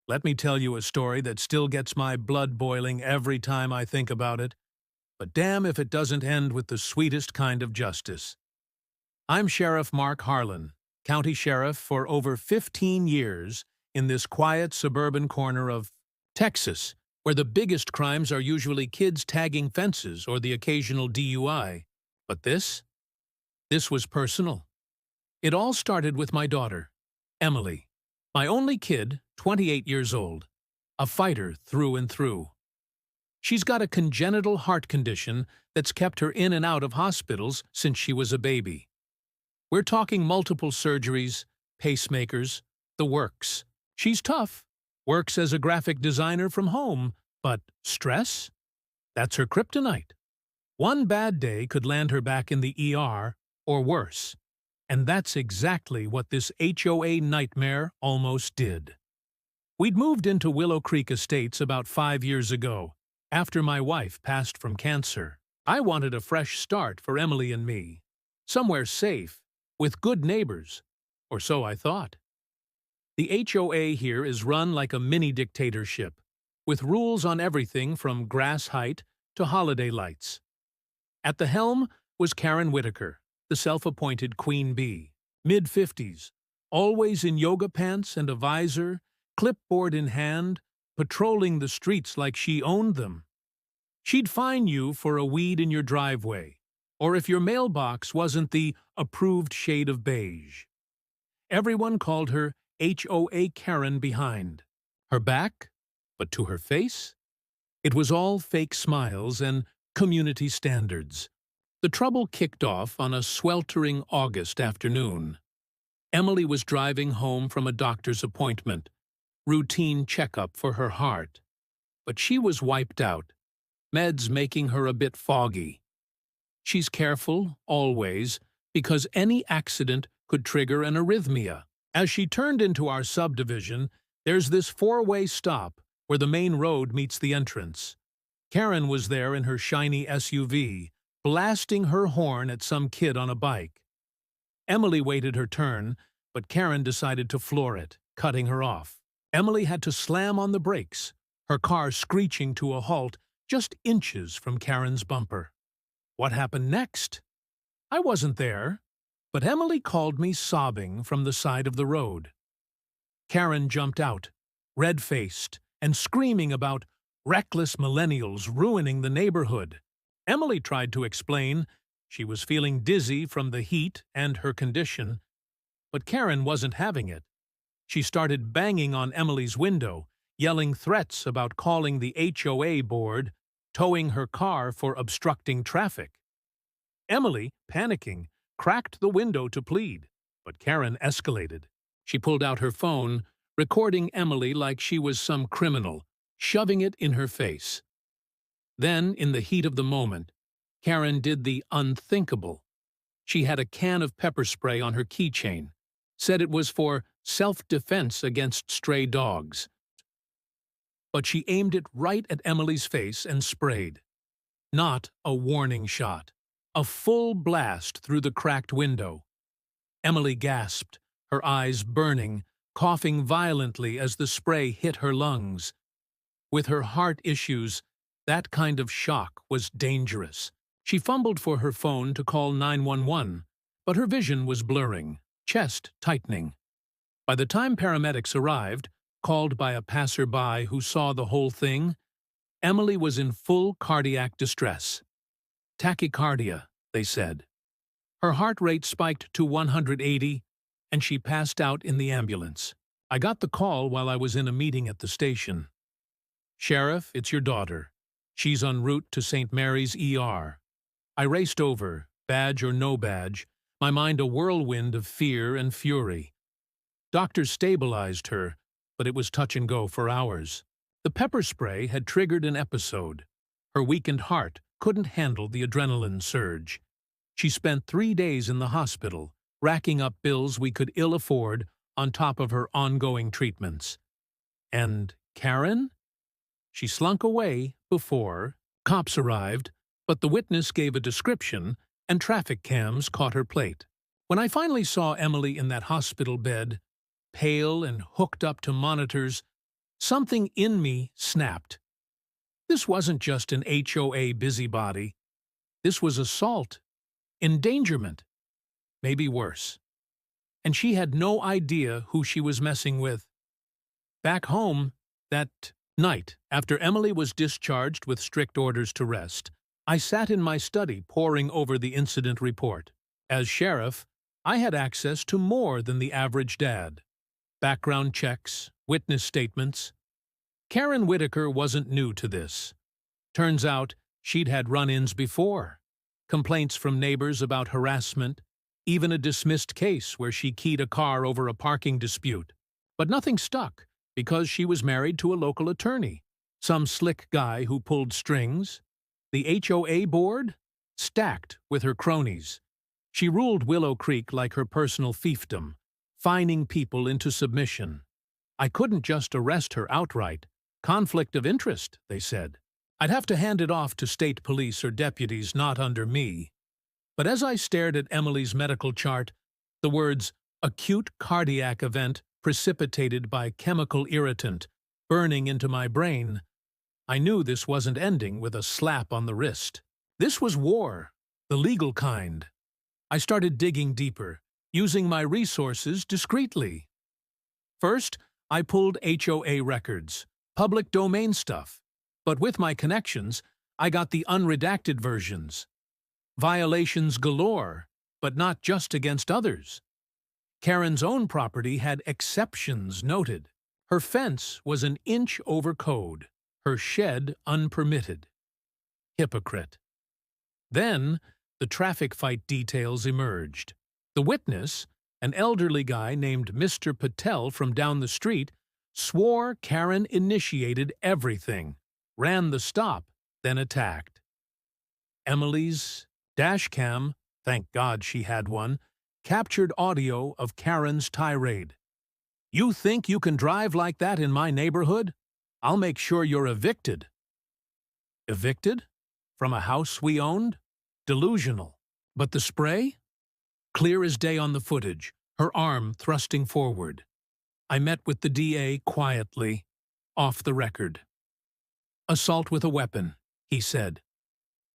Let me tell you a story that still gets my blood boiling every time I think about it, but damn if it doesn't end with the sweetest kind of justice. I'm Sheriff Mark Harlan, County Sheriff for over 15 years in this quiet suburban corner of Texas, where the biggest crimes are usually kids tagging fences or the occasional DUI. But this was personal. It all started with my daughter, Emily, my only kid, 28 years old, a fighter through and through. She's got a congenital heart condition that's kept her in and out of hospitals since she was a baby. We're talking multiple surgeries, pacemakers, the works. She's tough, works as a graphic designer from home, but stress? That's her kryptonite. One bad day could land her back in the ER, or worse. And that's exactly what this HOA nightmare almost did. We'd moved into Willow Creek Estates about 5 years ago, after my wife passed from cancer. I wanted a fresh start for Emily and me, somewhere safe, with good neighbors, or so I thought. The HOA here is run like a mini dictatorship, with rules on everything from grass height to holiday lights. At the helm was Karen Whitaker, the self-appointed Queen Bee, mid-50s, always in yoga pants and a visor, clipboard in hand, patrolling the streets like she owned them. She'd fine you for a weed in your driveway, or if your mailbox wasn't the approved shade of beige. Everyone called her HOA Karen behind her back, but to her face, it was all fake smiles and community standards. The trouble kicked off on a sweltering August afternoon. Emily was driving home from a doctor's appointment, routine checkup for her heart. But she was wiped out, meds making her a bit foggy. She's careful, always, because any accident could trigger an arrhythmia. As she turned into our subdivision, there's this four-way stop where the main road meets the entrance. Karen was there in her shiny SUV, blasting her horn at some kid on a bike. Emily waited her turn, but Karen decided to floor it, cutting her off. Emily had to slam on the brakes, her car screeching to a halt just inches from Karen's bumper. What happened next? I wasn't there, but Emily called me sobbing from the side of the road. Karen jumped out, red-faced, and screaming about reckless millennials ruining the neighborhood. Emily tried to explain she was feeling dizzy from the heat and her condition, but Karen wasn't having it. She started banging on Emily's window, yelling threats about calling the HOA board, towing her car for obstructing traffic. Emily, panicking, cracked the window to plead, but Karen escalated. She pulled out her phone, recording Emily like she was some criminal, shoving it in her face. Then, in the heat of the moment, Karen did the unthinkable. She had a can of pepper spray on her keychain, said it was for self-defense against stray dogs. But she aimed it right at Emily's face and sprayed. Not a warning shot. A full blast through the cracked window. Emily gasped, her eyes burning, coughing violently as the spray hit her lungs. With her heart issues, that kind of shock was dangerous. She fumbled for her phone to call 911, but her vision was blurring, chest tightening. By the time paramedics arrived, called by a passerby who saw the whole thing, Emily was in full cardiac distress. Tachycardia, they said. Her heart rate spiked to 180, and she passed out in the ambulance. I got the call while I was in a meeting at the station. "Sheriff, it's your daughter. She's en route to St. Mary's ER. I raced over, badge or no badge, my mind a whirlwind of fear and fury. Doctors stabilized her, but it was touch and go for hours. The pepper spray had triggered an episode. Her weakened heart couldn't handle the adrenaline surge. She spent 3 days in the hospital, racking up bills we could ill afford on top of her ongoing treatments. And Karen? She slunk away before cops arrived, but the witness gave a description and traffic cams caught her plate. When I finally saw Emily in that hospital bed, pale and hooked up to monitors, Something in me snapped. This wasn't just an HOA busybody. This was assault, endangerment, maybe worse. And she had no idea who she was messing with. Back home, that night, after Emily was discharged with strict orders to rest, I sat in my study poring over the incident report. As sheriff, I had access to more than the average dad. Background checks, witness statements. Karen Whitaker wasn't new to this. Turns out she'd had run-ins before. Complaints from neighbors about harassment, even a dismissed case where she keyed a car over a parking dispute. But nothing stuck, because she was married to a local attorney, some slick guy who pulled strings. The HOA board? Stacked with her cronies. She ruled Willow Creek like her personal fiefdom, fining people into submission. I couldn't just arrest her outright. Conflict of interest, they said. I'd have to hand it off to state police or deputies not under me. But as I stared at Emily's medical chart, the words, acute cardiac event precipitated by chemical irritant, burning into my brain, I knew this wasn't ending with a slap on the wrist. This was war, the legal kind. I started digging deeper, using my resources discreetly. First, I pulled HOA records, public domain stuff. But with my connections, I got the unredacted versions. Violations galore, but not just against others. Karen's own property had exceptions noted. Her fence was an inch over code, her shed unpermitted. Hypocrite. Then, the traffic fight details emerged. The witness, an elderly guy named Mr. Patel from down the street, swore Karen initiated everything, ran the stop, then attacked. Emily's dashcam, thank God she had one, captured audio of Karen's tirade. "You think you can drive like that in my neighborhood? I'll make sure you're evicted." Evicted? From a house we owned? Delusional. But the spray? Clear as day on the footage, her arm thrusting forward. I met with the DA quietly, off the record. "Assault with a weapon," he said.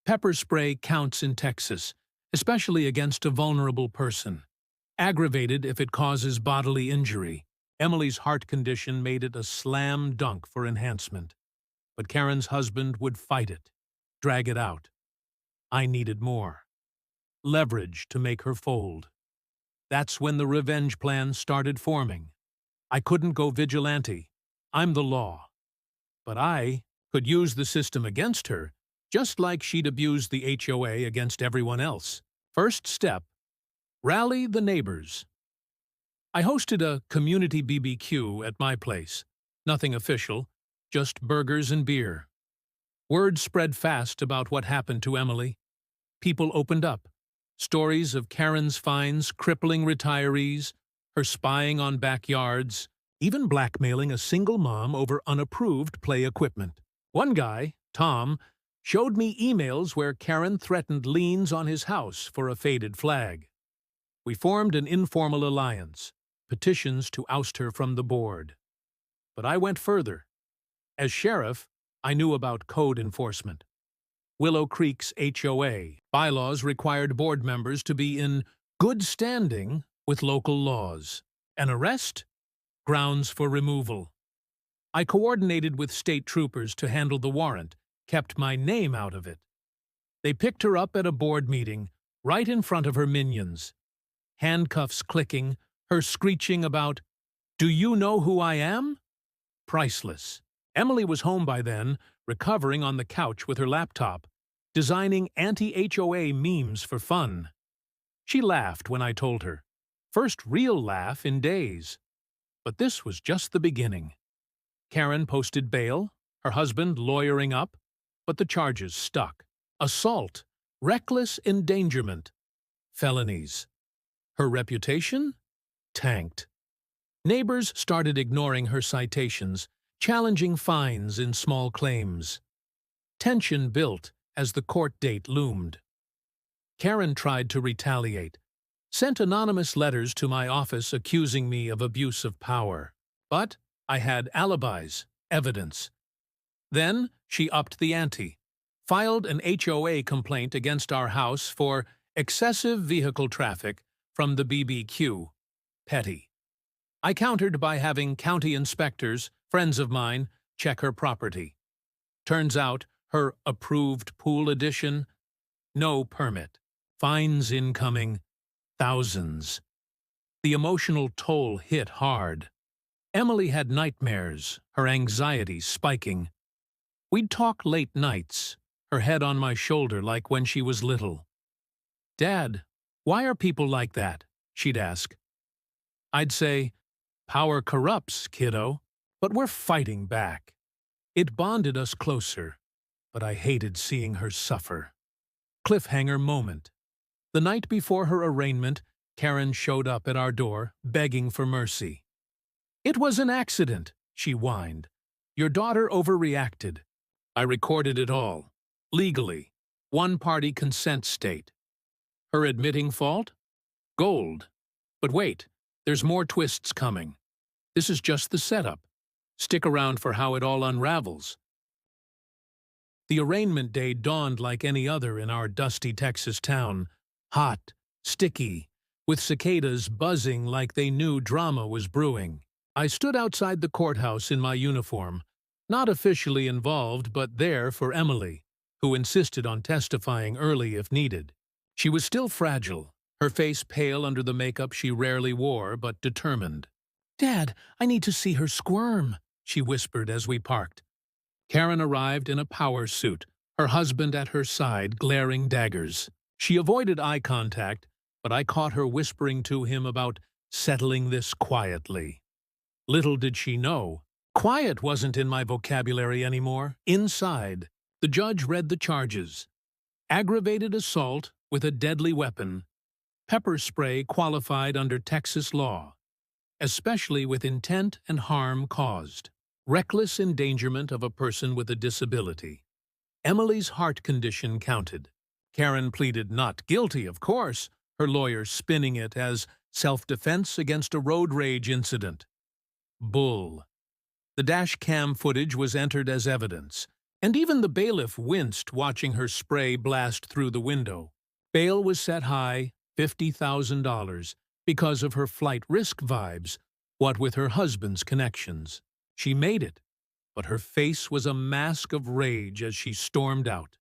"Pepper spray counts in Texas, especially against a vulnerable person. Aggravated if it causes bodily injury. Emily's heart condition made it a slam dunk for enhancement. But Karen's husband would fight it, drag it out. I needed more. Leverage to make her fold. That's when the revenge plan started forming. I couldn't go vigilante. I'm the law. But I could use the system against her, just like she'd abused the HOA against everyone else. First step, rally the neighbors. I hosted a community BBQ at my place. Nothing official, just burgers and beer. Word spread fast about what happened to Emily. People opened up. Stories of Karen's fines crippling retirees, her spying on backyards, even blackmailing a single mom over unapproved play equipment. One guy, Tom, showed me emails where Karen threatened liens on his house for a faded flag. We formed an informal alliance, petitions to oust her from the board. But I went further. As sheriff, I knew about code enforcement. Willow Creek's HOA bylaws required board members to be in good standing with local laws. An arrest? Grounds for removal. I coordinated with state troopers to handle the warrant, kept my name out of it. They picked her up at a board meeting, right in front of her minions. Handcuffs clicking, her screeching about, "Do you know who I am?" Priceless. Emily was home by then, recovering on the couch with her laptop, designing anti-HOA memes for fun. She laughed when I told her. First real laugh in days. But this was just the beginning. Karen posted bail, her husband lawyering up, but the charges stuck. Assault, reckless endangerment, felonies. Her reputation? Tanked. Neighbors started ignoring her citations, challenging fines in small claims. Tension built as the court date loomed. Karen tried to retaliate, sent anonymous letters to my office accusing me of abuse of power. But I had alibis, evidence. Then she upped the ante, filed an HOA complaint against our house for excessive vehicle traffic from the BBQ. Petty. I countered by having county inspectors, friends of mine, check her property. Turns out her approved pool addition, no permit. Fines incoming, thousands. The emotional toll hit hard. Emily had nightmares, her anxiety spiking. We'd talk late nights, her head on my shoulder like when she was little. "Dad, why are people like that?" she'd ask. I'd say, "Power corrupts, kiddo, but we're fighting back." It bonded us closer, but I hated seeing her suffer. Cliffhanger moment. The night before her arraignment, Karen showed up at our door, begging for mercy. "It was an accident," she whined. "Your daughter overreacted. I recorded it all. Legally. One-party consent state. Her admitting fault? Gold. But wait, there's more twists coming. This is just the setup. Stick around for how it all unravels." The arraignment day dawned like any other in our dusty Texas town. Hot, sticky, with cicadas buzzing like they knew drama was brewing. I stood outside the courthouse in my uniform, not officially involved but there for Emily, who insisted on testifying early if needed. She was still fragile, her face pale under the makeup she rarely wore but determined. "Dad, I need to see her squirm," she whispered as we parked. Karen arrived in a power suit, her husband at her side glaring daggers. She avoided eye contact, but I caught her whispering to him about settling this quietly. Little did she know, quiet wasn't in my vocabulary anymore. Inside, the judge read the charges. Aggravated assault with a deadly weapon. Pepper spray qualified under Texas law, especially with intent and harm caused. Reckless endangerment of a person with a disability. Emily's heart condition counted. Karen pleaded not guilty, of course, her lawyer spinning it as self-defense against a road rage incident. Bull. The dash cam footage was entered as evidence, and even the bailiff winced watching her spray blast through the window. Bail was set high, $50,000, because of her flight risk vibes, what with her husband's connections. She made it, but her face was a mask of rage as she stormed out.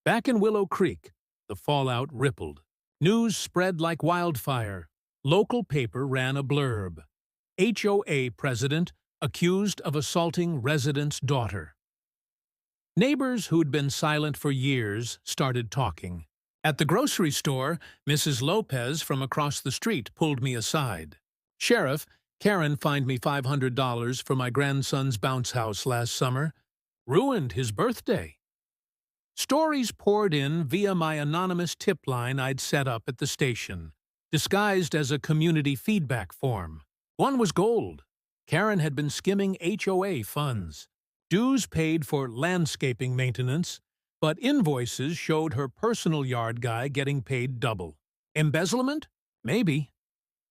Back in Willow Creek, the fallout rippled. News spread like wildfire. Local paper ran a blurb. HOA president accused of assaulting resident's daughter. Neighbors who'd been silent for years started talking. At the grocery store, Mrs. Lopez from across the street pulled me aside. "Sheriff, Karen fined me $500 for my grandson's bounce house last summer. Ruined his birthday." Stories poured in via my anonymous tip line I'd set up at the station, disguised as a community feedback form. One was gold. Karen had been skimming HOA funds. Dues paid for landscaping maintenance, but invoices showed her personal yard guy getting paid double. Embezzlement? Maybe.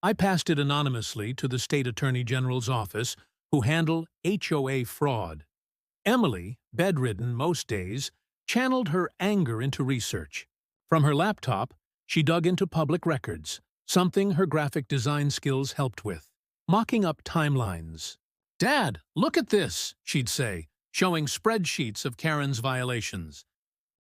I passed it anonymously to the state attorney general's office, who handle HOA fraud. Emily, bedridden most days, channeled her anger into research. From her laptop, she dug into public records, something her graphic design skills helped with. Mocking up timelines. "Dad, look at this," she'd say, showing spreadsheets of Karen's violations.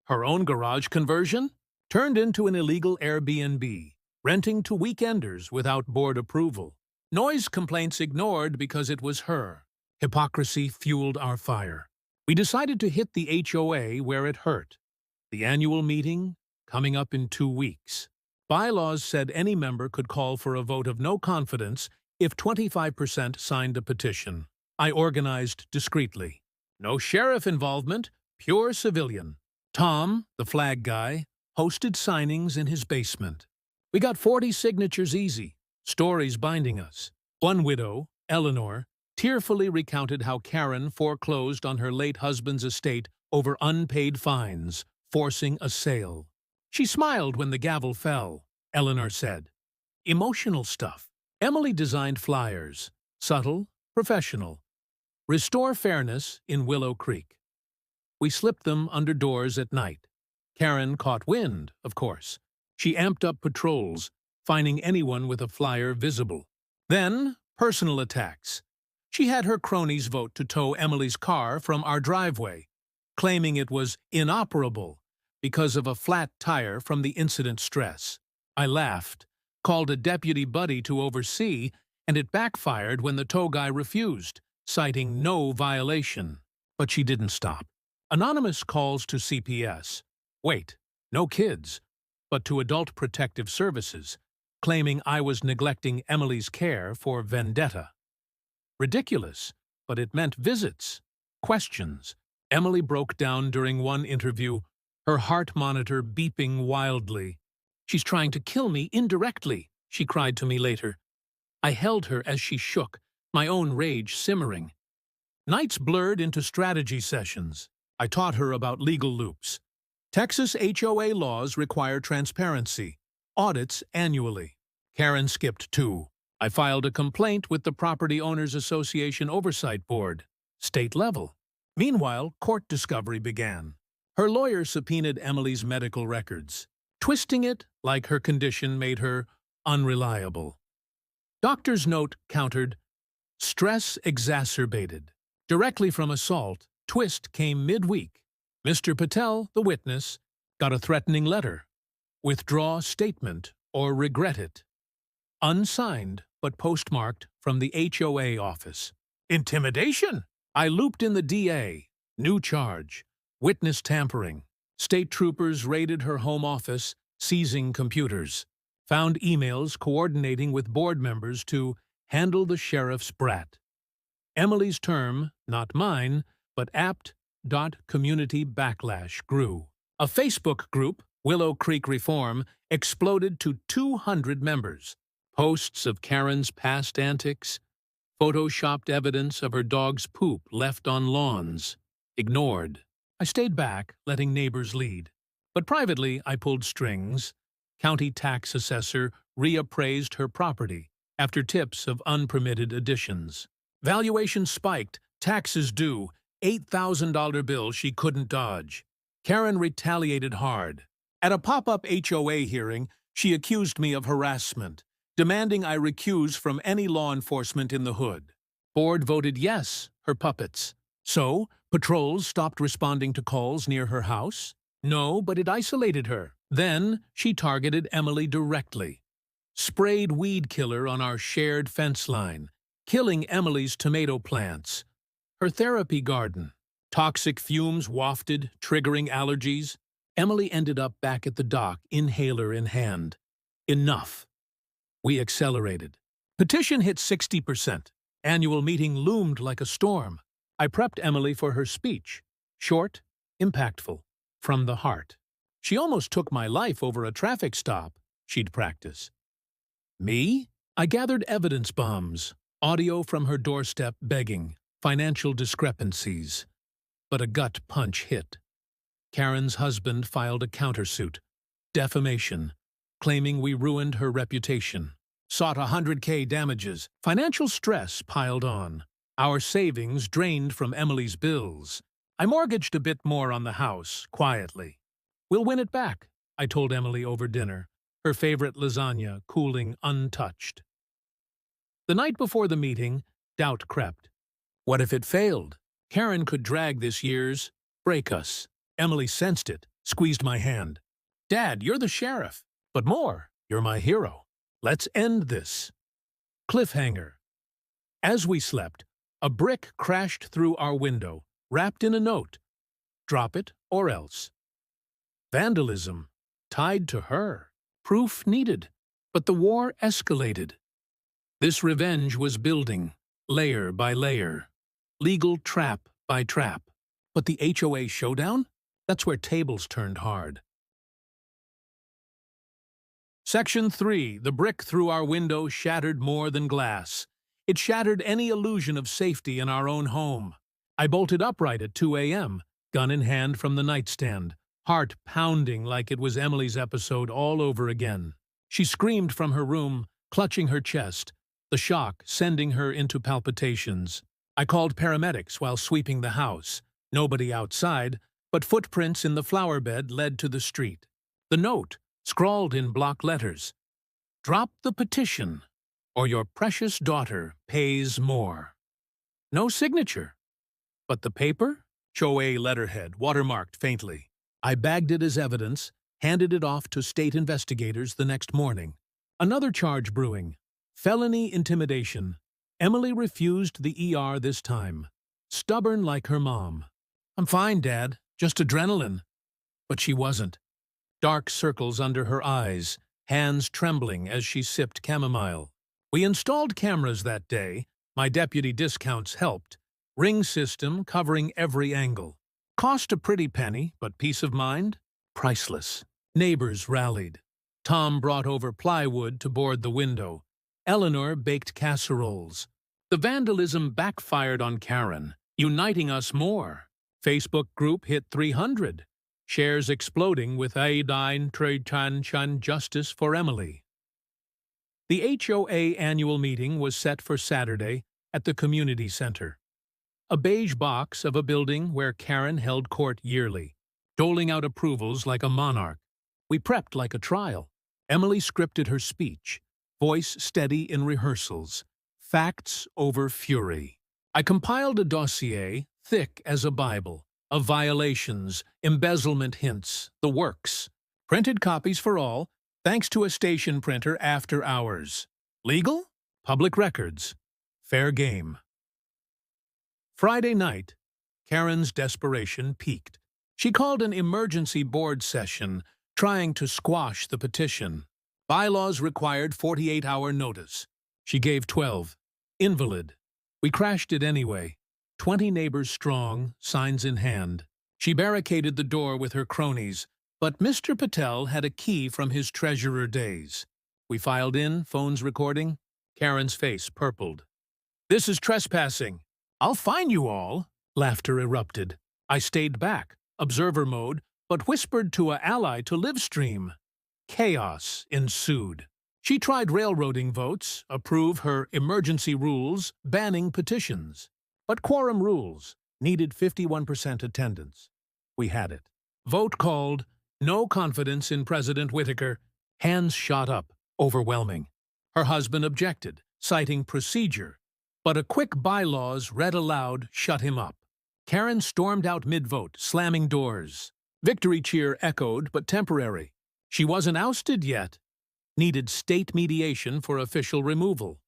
Her own garage conversion turned into an illegal Airbnb, renting to weekenders without board approval. Noise complaints ignored because it was her. Hypocrisy fueled our fire. We decided to hit the HOA where it hurt. The annual meeting, coming up in 2 weeks. Bylaws said any member could call for a vote of no confidence if 25% signed a petition. I organized discreetly. No sheriff involvement, pure civilian. Tom, the flag guy, hosted signings in his basement. We got 40 signatures easy, stories binding us. One widow, Eleanor, tearfully recounted how Karen foreclosed on her late husband's estate over unpaid fines, forcing a sale. She smiled when the gavel fell, Eleanor said. Emotional stuff. Emily designed flyers, subtle, professional. Restore fairness in Willow Creek. We slipped them under doors at night. Karen caught wind, of course. She amped up patrols, finding anyone with a flyer visible. Then, personal attacks. She had her cronies vote to tow Emily's car from our driveway, claiming it was inoperable because of a flat tire from the incident stress. I laughed, called a deputy buddy to oversee, and it backfired when the tow guy refused, citing no violation. But she didn't stop. Anonymous calls to CPS. Wait, no kids, but to Adult Protective Services, claiming I was neglecting Emily's care for vendetta. Ridiculous, but it meant visits, questions. Emily broke down during one interview, her heart monitor beeping wildly. "She's trying to kill me indirectly," she cried to me later. I held her as she shook, my own rage simmering. Nights blurred into strategy sessions. I taught her about legal loops. Texas HOA laws require transparency, audits annually. Karen skipped 2. I filed a complaint with the Property Owners Association Oversight Board, state level. Meanwhile, court discovery began. Her lawyer subpoenaed Emily's medical records, twisting it like her condition made her unreliable. Doctor's note countered, "Stress exacerbated." Directly from assault, twist came midweek. Mr. Patel, the witness, got a threatening letter. Withdraw statement or regret it. Unsigned, but postmarked from the HOA office. Intimidation! I looped in the DA. New charge. Witness tampering. State troopers raided her home office, seizing computers. Found emails coordinating with board members to handle the sheriff's brat. Emily's term, not mine, but apt.community backlash grew. A Facebook group, Willow Creek Reform, exploded to 200 members. Posts of Karen's past antics, photoshopped evidence of her dog's poop left on lawns, ignored. I stayed back, letting neighbors lead. But privately, I pulled strings. County tax assessor reappraised her property after tips of unpermitted additions. Valuation spiked, taxes due, $8,000 bill she couldn't dodge. Karen retaliated hard. At a pop-up HOA hearing, she accused me of harassment, demanding I recuse from any law enforcement in the hood. Board voted yes, her puppets. So, patrols stopped responding to calls near her house? No, but it isolated her. Then, she targeted Emily directly. Sprayed weed killer on our shared fence line, killing Emily's tomato plants. Her therapy garden. Toxic fumes wafted, triggering allergies. Emily ended up back at the dock, inhaler in hand. Enough. We accelerated. Petition hit 60%. Annual meeting loomed like a storm. I prepped Emily for her speech. Short, impactful, from the heart. She almost took my life over a traffic stop, she'd practice. Me? I gathered evidence bombs, audio from her doorstep begging, financial discrepancies. But a gut punch hit. Karen's husband filed a countersuit, defamation, claiming we ruined her reputation. Sought $100K damages. Financial stress piled on. Our savings drained from Emily's bills. I mortgaged a bit more on the house, quietly. We'll win it back, I told Emily over dinner, her favorite lasagna cooling untouched. The night before the meeting, doubt crept. What if it failed? Karen could drag this year's, break us. Emily sensed it, squeezed my hand. Dad, you're the sheriff. But more, you're my hero. Let's end this. Cliffhanger. As we slept, a brick crashed through our window, wrapped in a note. Drop it or else. Vandalism. Tied to her. Proof needed. But the war escalated. This revenge was building, layer by layer. Legal trap by trap. But the HOA showdown? That's where tables turned hard. Section 3. The brick through our window shattered more than glass. It shattered any illusion of safety in our own home. I bolted upright at 2 a.m., gun in hand from the nightstand, heart pounding like it was Emily's episode all over again. She screamed from her room, clutching her chest, the shock sending her into palpitations. I called paramedics while sweeping the house. Nobody outside, but footprints in the flower bed led to the street. The note, scrawled in block letters: "Drop the petition, or your precious daughter pays more." No signature. But the paper? HOA letterhead, watermarked faintly. I bagged it as evidence, handed it off to state investigators the next morning. Another charge brewing: felony intimidation. Emily refused the ER this time. Stubborn like her mom. "I'm fine, Dad. Just adrenaline." But she wasn't. Dark circles under her eyes, hands trembling as she sipped chamomile. We installed cameras that day. My deputy discounts helped. Ring system covering every angle. Cost a pretty penny, but peace of mind? Priceless. Neighbors rallied. Tom brought over plywood to board the window. Eleanor baked casseroles. The vandalism backfired on Karen, uniting us more. Facebook group hit 300. Shares exploding with iodine trade justice for Emily. The HOA annual meeting was set for Saturday at the community center. A beige box of a building where Karen held court yearly, doling out approvals like a monarch. We prepped like a trial. Emily scripted her speech, voice steady in rehearsals, facts over fury. I compiled a dossier, thick as a Bible, of violations, embezzlement hints, the works. Printed copies for all, thanks to a station printer after hours. Legal? Public records. Fair game. Friday night, Karen's desperation peaked. She called an emergency board session, trying to squash the petition. Bylaws required 48-hour notice. She gave 12. Invalid. We crashed it anyway. 20 neighbors strong, signs in hand. She barricaded the door with her cronies, but Mr. Patel had a key from his treasurer days. We filed in, phones recording. Karen's face purpled. "This is trespassing. I'll fine you all." Laughter erupted. I stayed back, observer mode, but whispered to a ally to livestream. Chaos ensued. She tried railroading votes, approve her emergency rules, banning petitions. But quorum rules needed 51% attendance. We had it. Vote called, no confidence in President Whitaker. Hands shot up, overwhelming. Her husband objected, citing procedure. But a quick bylaws read aloud shut him up. Karen stormed out mid-vote, slamming doors. Victory cheer echoed, but temporary. She wasn't ousted yet. Needed state mediation for official removal.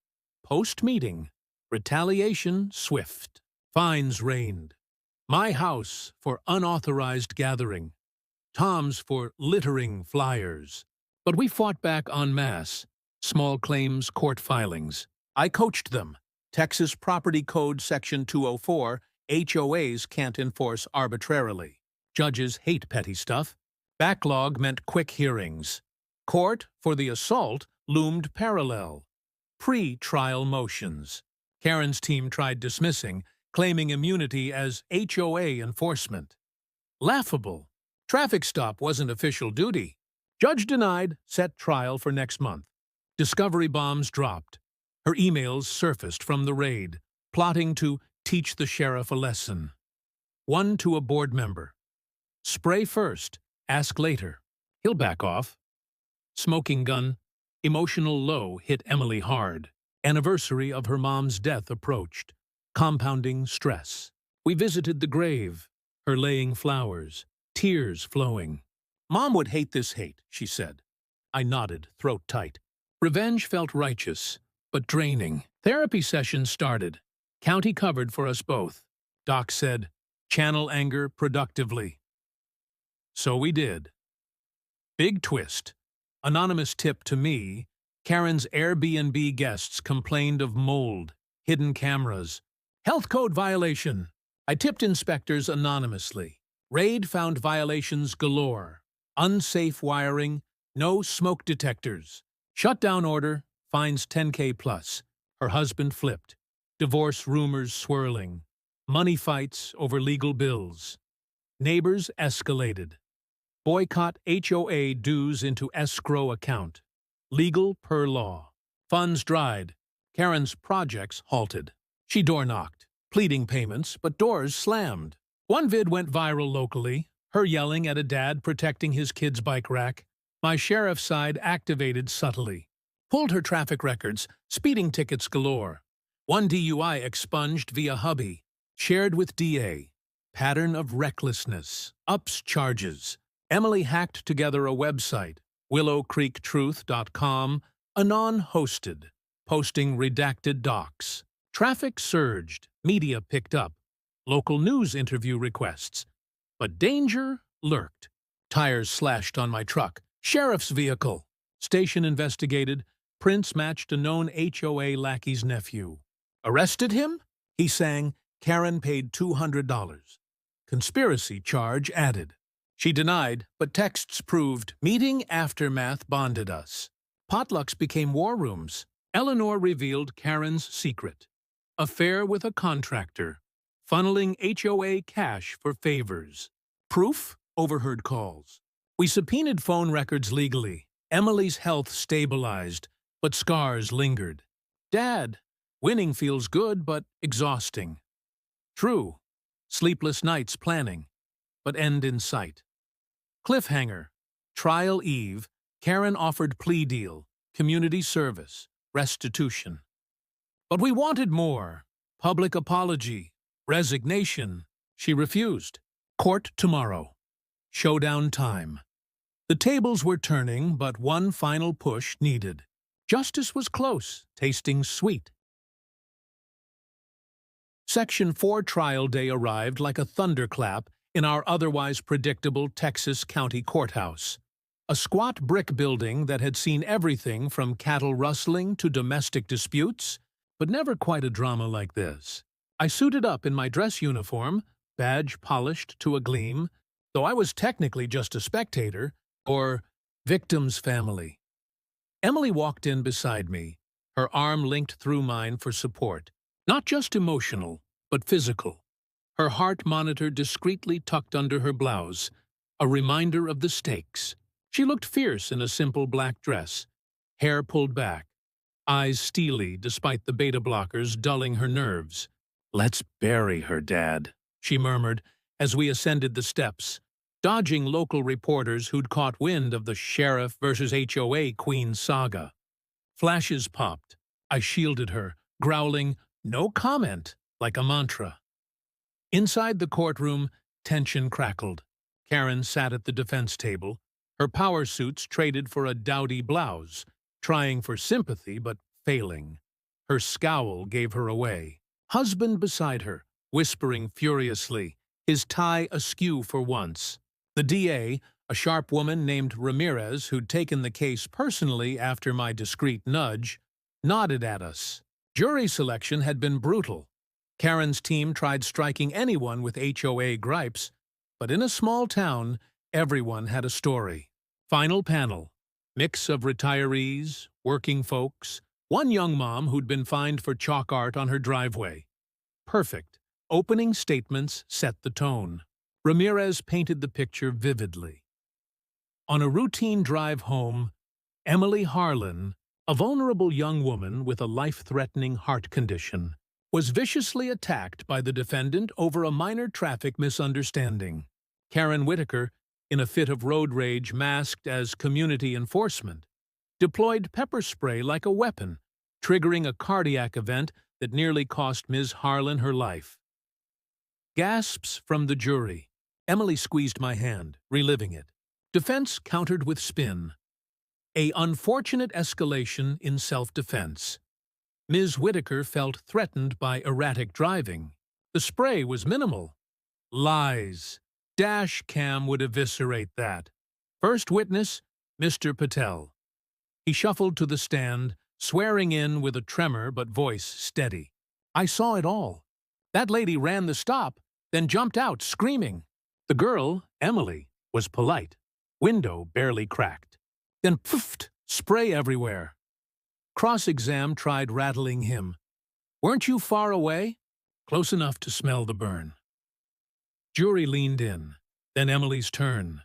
Post-meeting, retaliation swift. Fines reigned. My house for unauthorized gathering. Tom's for littering flyers. But we fought back en masse. Small claims court filings. I coached them. Texas Property Code Section 204, HOAs can't enforce arbitrarily. Judges hate petty stuff. Backlog meant quick hearings. Court, for the assault, loomed parallel. Pre-trial motions. Karen's team tried dismissing, claiming immunity as HOA enforcement. Laughable. Traffic stop wasn't official duty. Judge denied, set trial for next month. Discovery bombs dropped. Her emails surfaced from the raid, plotting to teach the sheriff a lesson. One to a board member. Spray first, ask later. He'll back off. Smoking gun. Emotional low hit Emily hard. Anniversary of her mom's death approached. Compounding stress. We visited the grave, her laying flowers, tears flowing. "Mom would hate this hate," she said. I nodded, throat tight. Revenge felt righteous, but draining. Therapy sessions started. County covered for us both. Doc said, "Channel anger productively." So we did. Big twist. Anonymous tip to me. Karen's Airbnb guests complained of mold, hidden cameras. Health code violation. I tipped inspectors anonymously. Raid found violations galore. Unsafe wiring, no smoke detectors. Shutdown order, fines 10K plus. Her husband flipped. Divorce rumors swirling. Money fights over legal bills. Neighbors escalated. Boycott HOA dues into escrow account. Legal per law. Funds dried. Karen's projects halted. She door-knocked. pleading payments, but doors slammed. One vid went viral locally, her yelling at a dad protecting his kid's bike rack. My sheriff's side activated subtly. Pulled her traffic records, speeding tickets galore. One DUI expunged via hubby. Shared with DA. Pattern of recklessness. Ups charges. Emily hacked together a website, willowcreektruth.com, anon-hosted, posting redacted docs. Traffic surged. Media picked up. Local news interview requests. But danger lurked. Tires slashed on my truck. Sheriff's vehicle. Station investigated. Prints matched a known HOA lackey's nephew. Arrested him? He sang, Karen paid $200. Conspiracy charge added. She denied, but texts proved meeting aftermath bonded us. Potlucks became war rooms. Eleanor revealed Karen's secret. Affair with a contractor. Funneling HOA cash for favors. Proof? Overheard calls. We subpoenaed phone records legally. Emily's health stabilized, but scars lingered. Dad, winning feels good, but exhausting. True. Sleepless nights planning, but end in sight. Cliffhanger. Trial eve. Karen offered plea deal, community service, restitution. But we wanted more. Public apology, resignation. She refused. Court tomorrow. Showdown time. The tables were turning, but one final push needed. Justice was close, tasting sweet. Section 4 trial day arrived like a thunderclap in our otherwise predictable Texas County Courthouse. A squat brick building that had seen everything from cattle rustling to domestic disputes, but never quite a drama like this. I suited up in my dress uniform, badge polished to a gleam, though I was technically just a spectator, or victim's family. Emily walked in beside me, her arm linked through mine for support. Not just emotional, but physical. Her heart monitor discreetly tucked under her blouse, a reminder of the stakes. She looked fierce in a simple black dress, hair pulled back, eyes steely despite the beta blockers dulling her nerves. "Let's bury her, Dad," she murmured as we ascended the steps, dodging local reporters who'd caught wind of the Sheriff versus HOA Queen saga. Flashes popped. I shielded her, growling, "No comment," like a mantra. Inside the courtroom, tension crackled. Karen sat at the defense table, her power suits traded for a dowdy blouse, trying for sympathy but failing. Her scowl gave her away. Husband beside her, whispering furiously, his tie askew for once. The DA, a sharp woman named Ramirez who'd taken the case personally after my discreet nudge, nodded at us. Jury selection had been brutal. Karen's team tried striking anyone with HOA gripes, but in a small town, everyone had a story. Final panel. Mix of retirees, working folks, one young mom who'd been fined for chalk art on her driveway. Perfect. Opening statements set the tone. Ramirez painted the picture vividly. On a routine drive home, Emily Harlan, a vulnerable young woman with a life-threatening heart condition, was viciously attacked by the defendant over a minor traffic misunderstanding. Karen Whitaker, in a fit of road rage masked as community enforcement, deployed pepper spray like a weapon, triggering a cardiac event that nearly cost Ms. Harlan her life. Gasps from the jury. Emily squeezed my hand, reliving it. Defense countered with spin. A unfortunate escalation in self-defense. Ms. Whitaker felt threatened by erratic driving. The spray was minimal. Lies. Dash cam would eviscerate that. First witness, Mr. Patel. He shuffled to the stand, swearing in with a tremor but voice steady. I saw it all. That lady ran the stop, then jumped out, screaming. The girl, Emily, was polite. Window barely cracked. Then pooffed, spray everywhere. Cross-exam tried rattling him. Weren't you far away? Close enough to smell the burn. Jury leaned in. Then Emily's turn.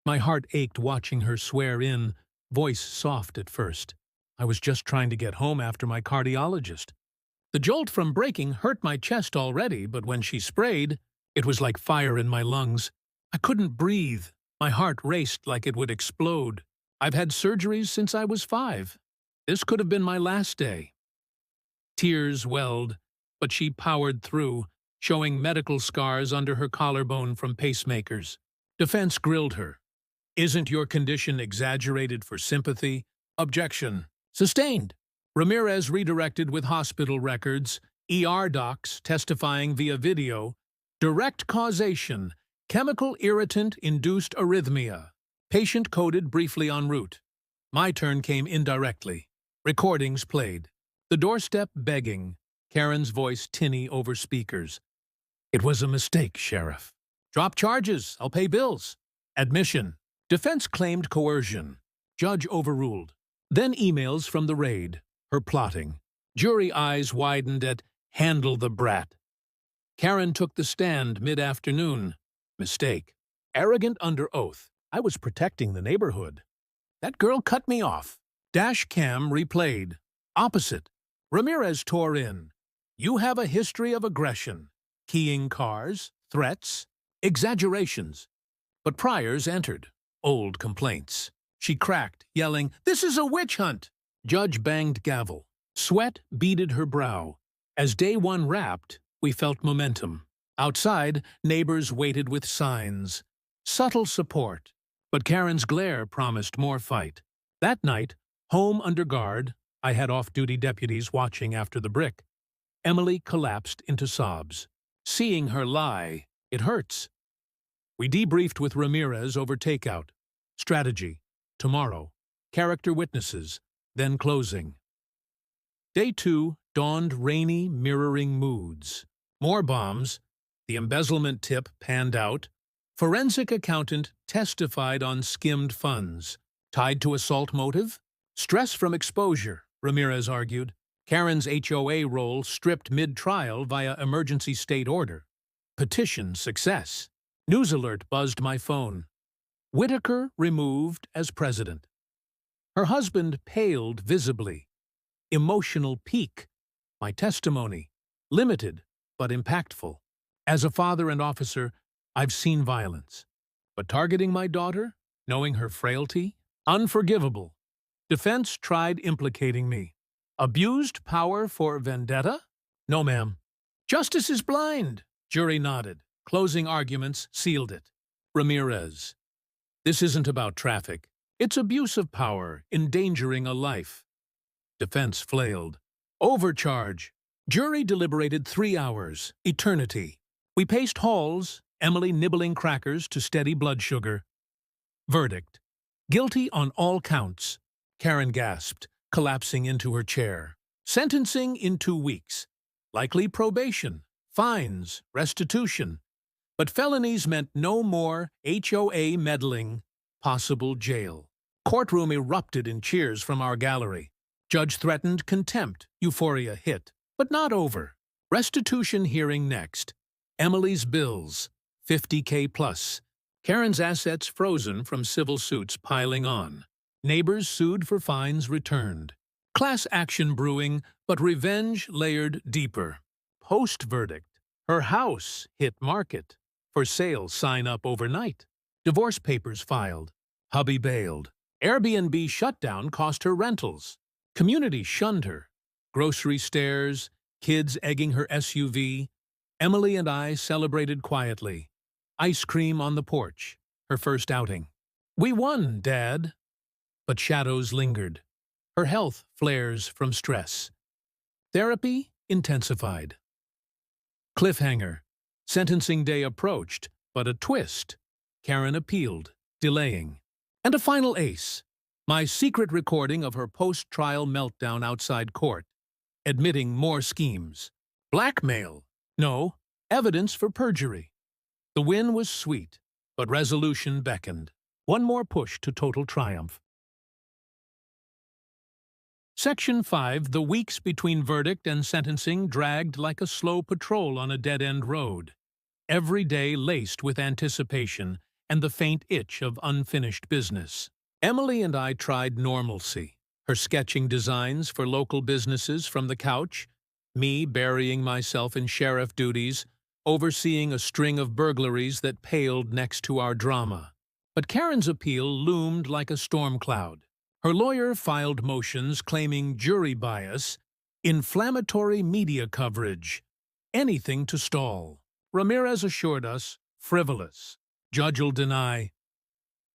My heart ached watching her swear in, voice soft at first. I was just trying to get home after my cardiologist. The jolt from braking hurt my chest already, but when she sprayed, it was like fire in my lungs. I couldn't breathe. My heart raced like it would explode. I've had surgeries since I was 5. This could have been my last day. Tears welled, but she powered through, showing medical scars under her collarbone from pacemakers. Defense grilled her. Isn't your condition exaggerated for sympathy? Objection. Sustained. Ramirez redirected with hospital records, ER docs testifying via video, direct causation, chemical irritant-induced arrhythmia. Patient coded briefly en route. My turn came indirectly. Recordings played. The doorstep begging, Karen's voice tinny over speakers. It was a mistake, Sheriff. Drop charges, I'll pay bills. Admission. Defense claimed coercion. Judge overruled. Then emails from the raid. Her plotting. Jury eyes widened at handle the brat. Karen took the stand mid-afternoon. Mistake. Arrogant under oath. I was protecting the neighborhood. That girl cut me off. Dash cam replayed. Opposite. Ramirez tore in. You have a history of aggression. Keying cars, threats, exaggerations. But priors entered. Old complaints. She cracked, yelling, "This is a witch hunt!" Judge banged gavel. Sweat beaded her brow. As day one wrapped, we felt momentum. Outside, neighbors waited with signs. Subtle support. But Karen's glare promised more fight. That night, home under guard, I had off-duty deputies watching after the brick. Emily collapsed into sobs. Seeing her lie, it hurts. We debriefed with Ramirez over takeout. Strategy. Tomorrow. Character witnesses. Then closing. Day 2 dawned rainy, mirroring moods. More bombs. The embezzlement tip panned out. Forensic accountant testified on skimmed funds. Tied to assault motive? Stress from exposure, Ramirez argued. Karen's HOA role stripped mid-trial via emergency state order. Petition success. News alert buzzed my phone. Whitaker removed as president. Her husband paled visibly. Emotional peak. My testimony. Limited, but impactful. As a father and officer, I've seen violence. But targeting my daughter, knowing her frailty, unforgivable. Defense tried implicating me. Abused power for vendetta? No, ma'am. Justice is blind. Jury nodded. Closing arguments sealed it. Ramirez. This isn't about traffic. It's abuse of power, endangering a life. Defense flailed. Overcharge. Jury deliberated 3 hours. Eternity. We paced halls, Emily nibbling crackers to steady blood sugar. Verdict. Guilty on all counts. Karen gasped, collapsing into her chair. Sentencing in 2 weeks. Likely probation, fines, restitution. But felonies meant no more HOA meddling, possible jail. Courtroom erupted in cheers from our gallery. Judge threatened contempt, euphoria hit. But not over. Restitution hearing next. Emily's bills, $50K plus. Karen's assets frozen from civil suits piling on. Neighbors sued for fines returned. Class action brewing, but revenge layered deeper. Post-verdict. Her house hit market. For sale sign up overnight. Divorce papers filed. Hubby bailed. Airbnb shutdown cost her rentals. Community shunned her. Grocery stares, kids egging her SUV. Emily and I celebrated quietly. Ice cream on the porch. Her first outing. We won, Dad. But shadows lingered. Her health flares from stress. Therapy intensified. Cliffhanger. Sentencing day approached, but a twist. Karen appealed, delaying. And a final ace. My secret recording of her post-trial meltdown outside court. Admitting more schemes. Blackmail. No, evidence for perjury. The win was sweet, but resolution beckoned. One more push to total triumph. Section 5. The weeks between verdict and sentencing dragged like a slow patrol on a dead-end road. Every day laced with anticipation and the faint itch of unfinished business. Emily and I tried normalcy. Her sketching designs for local businesses from the couch, Me burying myself in sheriff duties, overseeing a string of burglaries that paled next to our drama. But Karen's appeal loomed like a storm cloud. Her lawyer filed motions claiming jury bias, inflammatory media coverage, anything to stall. Ramirez assured us, frivolous. Judge'll deny.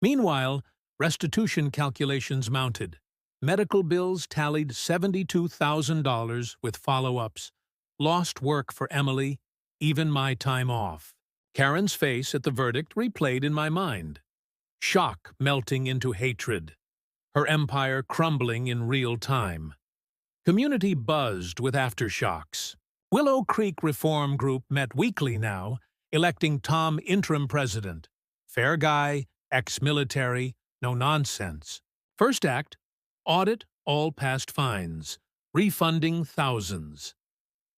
Meanwhile, restitution calculations mounted. Medical bills tallied $72,000 with follow-ups. Lost work for Emily, even my time off. Karen's face at the verdict replayed in my mind. Shock melting into hatred. Her empire crumbling in real time. Community buzzed with aftershocks. Willow Creek Reform Group met weekly now, electing Tom interim president. Fair guy, ex-military, no nonsense. First act, audit all past fines, refunding thousands.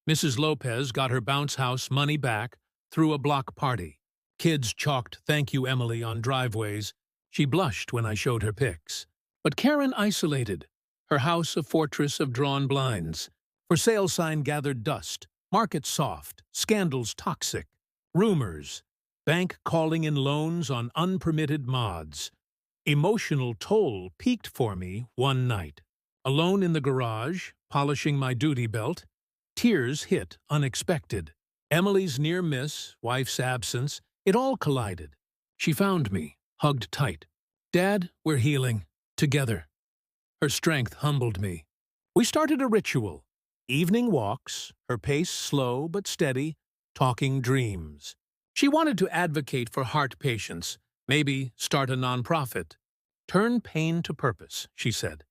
Mrs. Lopez got her bounce house money back through a block party. Kids chalked "Thank you, Emily" on driveways. She blushed when I showed her pics. But Karen isolated, her house a fortress of drawn blinds. For sale sign gathered dust, market soft, scandals toxic, rumors, bank calling in loans on unpermitted mods. Emotional toll peaked for me one night. Alone in the garage, polishing my duty belt, tears hit unexpected. Emily's near miss, wife's absence, it all collided. She found me, hugged tight. "Dad, we're healing. Together." Her strength humbled me. We started a ritual. Evening walks, her pace slow but steady, talking dreams. She wanted to advocate for heart patients, maybe start a nonprofit. "Turn pain to purpose," she said.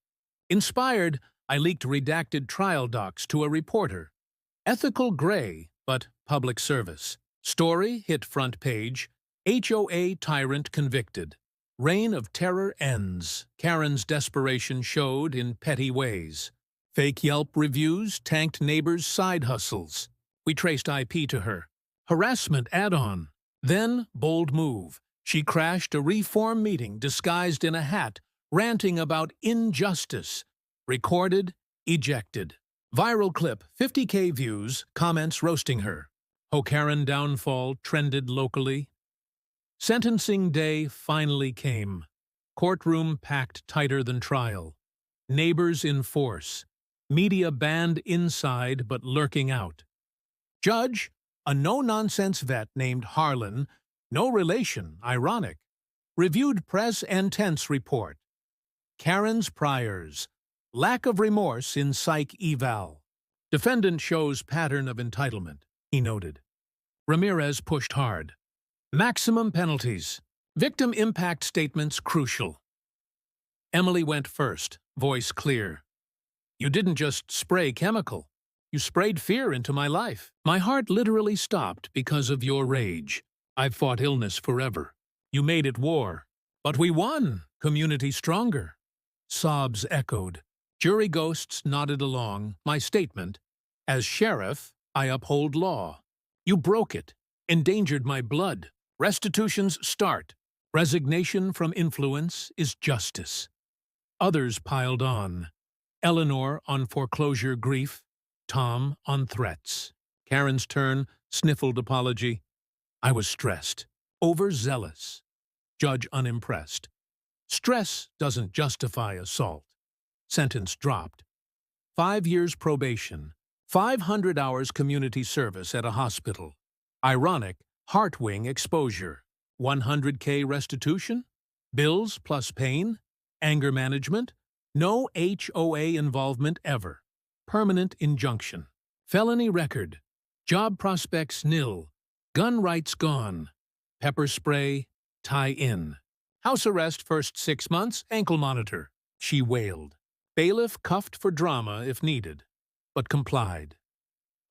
Inspired, I leaked redacted trial docs to a reporter. Ethical gray, but public service. Story hit front page. HOA tyrant convicted. Reign of terror ends. Karen's desperation showed in petty ways. Fake Yelp reviews tanked neighbors' side hustles. We traced IP to her. Harassment add-on. Then, bold move. She crashed a reform meeting disguised in a hat, ranting about injustice. Recorded, ejected. Viral clip, 50K views, comments roasting her. Karen downfall trended locally. Sentencing day finally came. Courtroom packed tighter than trial. Neighbors in force. Media banned inside but lurking out. Judge, a no-nonsense vet named Harlan, no relation, ironic, reviewed press and tense report. Karen's priors. Lack of remorse in psych eval. Defendant shows pattern of entitlement, he noted. Ramirez pushed hard. Maximum penalties. Victim impact statements crucial. Emily went first, voice clear. "You didn't just spray chemical. You sprayed fear into my life. My heart literally stopped because of your rage. I've fought illness forever. You made it war. But we won. Community stronger." Sobs echoed. Jury ghosts nodded along. My statement, "As sheriff, I uphold law. You broke it. Endangered my blood. Restitutions start. Resignation from influence is justice." Others piled on. Eleanor on foreclosure grief. Tom on threats. Karen's turn, sniffled apology. I was stressed. Overzealous. Judge unimpressed. Stress doesn't justify assault. Sentence dropped. 5 years probation. 500 hours community service at a hospital. Ironic, heart-wing exposure. 100K restitution? Bills plus pain? Anger management? No HOA involvement ever. Permanent injunction. Felony record. Job prospects nil. Gun rights gone. Pepper spray, tie-in. House arrest first 6 months, ankle monitor. She wailed. Bailiff cuffed for drama if needed, but complied.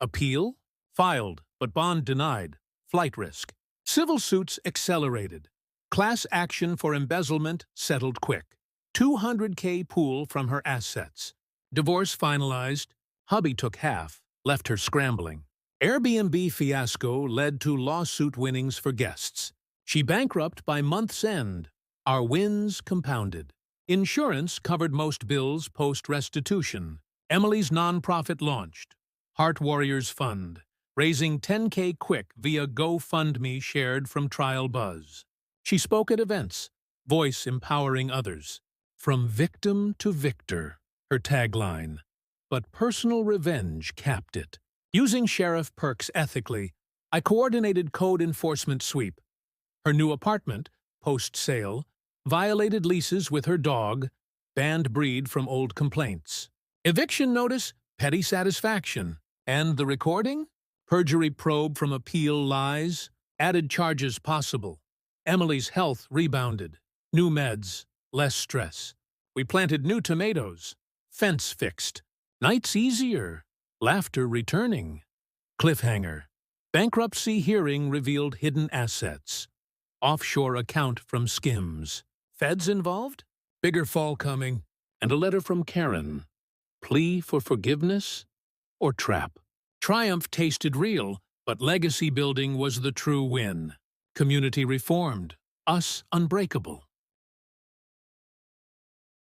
Appeal? Filed, but bond denied. Flight risk. Civil suits accelerated. Class action for embezzlement settled quick. 200K pool from her assets. Divorce finalized. Hubby took half, left her scrambling. Airbnb fiasco led to lawsuit winnings for guests. She bankrupt by month's end. Our wins compounded. Insurance covered most bills post-restitution. Emily's nonprofit launched. Heart Warriors Fund, raising 10K quick via GoFundMe shared from Trial Buzz. She spoke at events, voice empowering others. From victim to victor, her tagline. But personal revenge capped it. Using sheriff perks ethically, I coordinated code enforcement sweep. Her new apartment, post-sale, violated leases with her dog, banned breed from old complaints. Eviction notice, petty satisfaction. And the recording? Perjury probe from appeal lies, added charges possible. Emily's health rebounded. New meds, less stress. We planted new tomatoes. Fence fixed. Nights easier. Laughter returning. Cliffhanger. Bankruptcy hearing revealed hidden assets. Offshore account from Skims. Feds involved? Bigger fall coming. And a letter from Karen. Plea for forgiveness? Or trap? Triumph tasted real, but legacy building was the true win. Community reformed. Us unbreakable.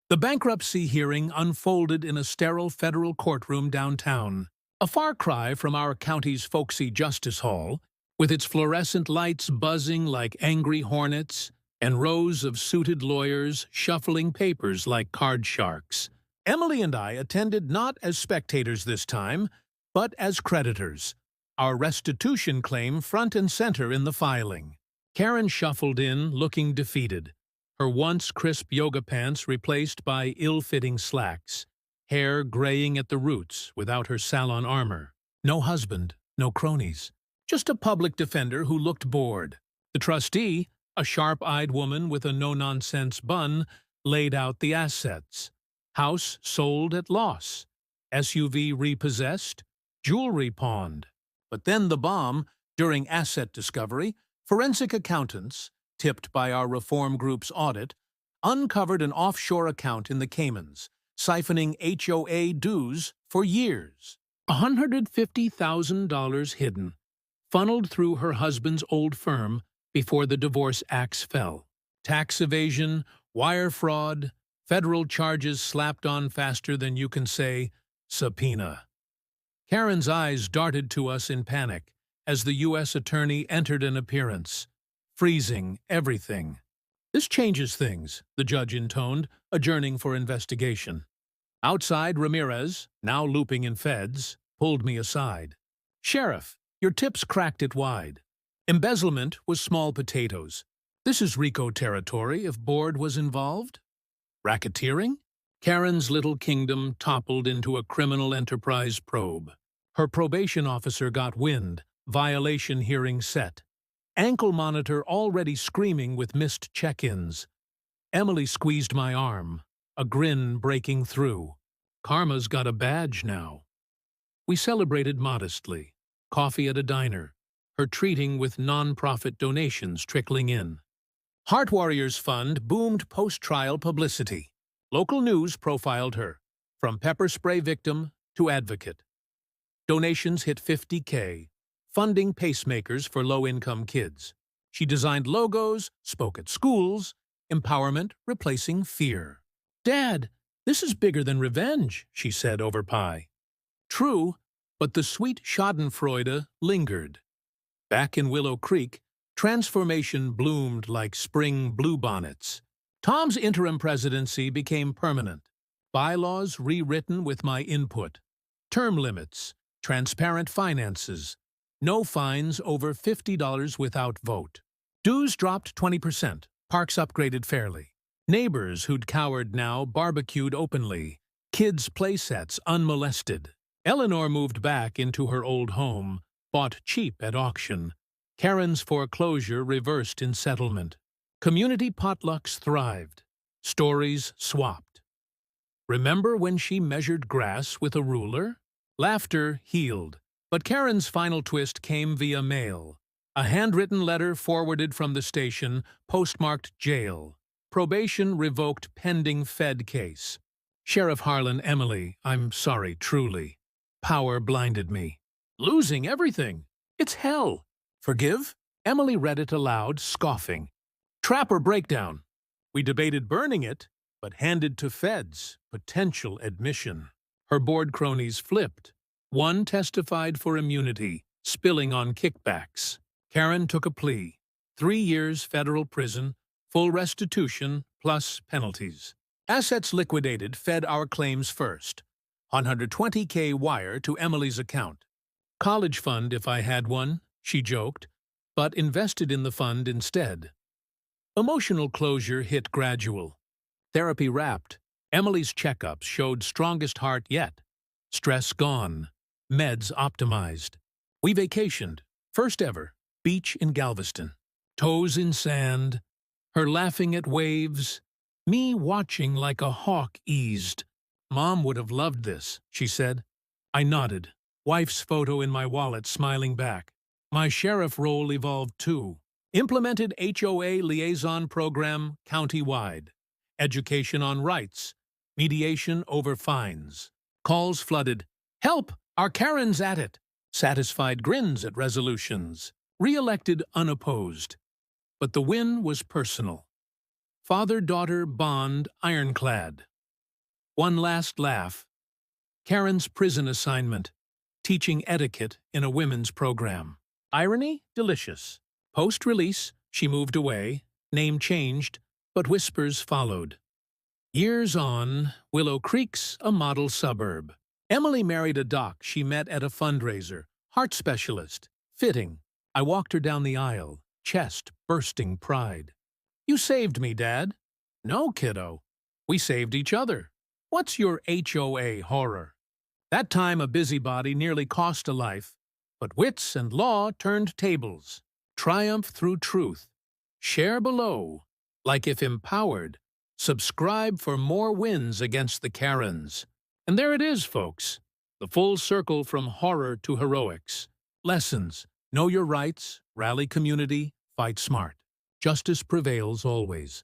The bankruptcy hearing unfolded in a sterile federal courtroom downtown, a far cry from our county's folksy justice hall, with its fluorescent lights buzzing like angry hornets and rows of suited lawyers shuffling papers like card sharks. Emily and I attended not as spectators this time, but as creditors, our restitution claim front and center in the filing. Karen shuffled in, looking defeated, her once crisp yoga pants replaced by ill-fitting slacks, hair graying at the roots without her salon armor. No husband, no cronies, just a public defender who looked bored. The trustee, a sharp-eyed woman with a no-nonsense bun, laid out the assets. House sold at loss, SUV repossessed, jewelry pawned. But then the bomb, during asset discovery, forensic accountants, tipped by our reform group's audit, uncovered an offshore account in the Caymans, siphoning HOA dues for years. $150,000 hidden, funneled through her husband's old firm before the divorce axe fell. Tax evasion, wire fraud, federal charges slapped on faster than you can say, subpoena. Karen's eyes darted to us in panic as the U.S. attorney entered an appearance, freezing everything. This changes things, the judge intoned, adjourning for investigation. Outside, Ramirez, now looping in feds, pulled me aside. Sheriff, your tips cracked it wide. Embezzlement was small potatoes. This is RICO territory if board was involved. Racketeering? Karen's little kingdom toppled into a criminal enterprise probe. Her probation officer got wind, violation hearing set. Ankle monitor already screaming with missed check-ins. Emily squeezed my arm, a grin breaking through. Karma's got a badge now. We celebrated modestly. Coffee at a diner, her treating with non-profit donations trickling in. Heart Warriors Fund boomed post-trial publicity. Local news profiled her, from pepper spray victim to advocate. Donations hit 50K, funding pacemakers for low-income kids. She designed logos, spoke at schools, empowerment replacing fear. "Dad, this is bigger than revenge," she said over pie. True, but the sweet schadenfreude lingered. Back in Willow Creek, transformation bloomed like spring bluebonnets. Tom's interim presidency became permanent. Bylaws rewritten with my input. Term limits, transparent finances, no fines over $50 without vote. Dues dropped 20%, parks upgraded fairly. Neighbors who'd cowered now barbecued openly. Kids' playsets unmolested. Eleanor moved back into her old home, bought cheap at auction. Karen's foreclosure reversed in settlement. Community potlucks thrived. Stories swapped. Remember when she measured grass with a ruler? Laughter healed. But Karen's final twist came via mail. A handwritten letter forwarded from the station, postmarked jail. Probation revoked pending Fed case. Sheriff Harlan, Emily, I'm sorry, truly. Power blinded me. Losing everything. It's hell. Forgive? Emily read it aloud, scoffing. Trap or breakdown. We debated burning it, but handed to feds, potential admission. Her board cronies flipped. One testified for immunity, spilling on kickbacks. Karen took a plea. 3 years federal prison, full restitution, plus penalties. Assets liquidated fed our claims first. $120K wire to Emily's account. College fund if I had one, she joked, but invested in the fund instead. Emotional closure hit gradual. Therapy wrapped. Emily's checkups showed strongest heart yet. Stress gone. Meds optimized. We vacationed. First ever. Beach in Galveston. Toes in sand. Her laughing at waves. Me watching like a hawk eased. Mom would have loved this, she said. I nodded. Wife's photo in my wallet smiling back. My sheriff role evolved too. Implemented HOA liaison program county-wide. Education on rights. Mediation over fines. Calls flooded. Help! Our Karen's at it. Satisfied grins at resolutions. Re-elected unopposed. But the win was personal. Father-daughter bond ironclad. One last laugh. Karen's prison assignment. Teaching etiquette in a women's program. Irony? Delicious. Post-release, she moved away, name changed, but whispers followed. Years on, Willow Creek's a model suburb. Emily married a doc she met at a fundraiser, heart specialist. Fitting. I walked her down the aisle, chest bursting pride. You saved me, Dad. No, kiddo. We saved each other. What's your HOA horror? That time a busybody nearly cost a life, but wits and law turned tables. Triumph through truth. Share below. Like if empowered. Subscribe for more wins against the Karens. And there it is, folks. The full circle from horror to heroics. Lessons. Know your rights, rally community, fight smart. Justice prevails always.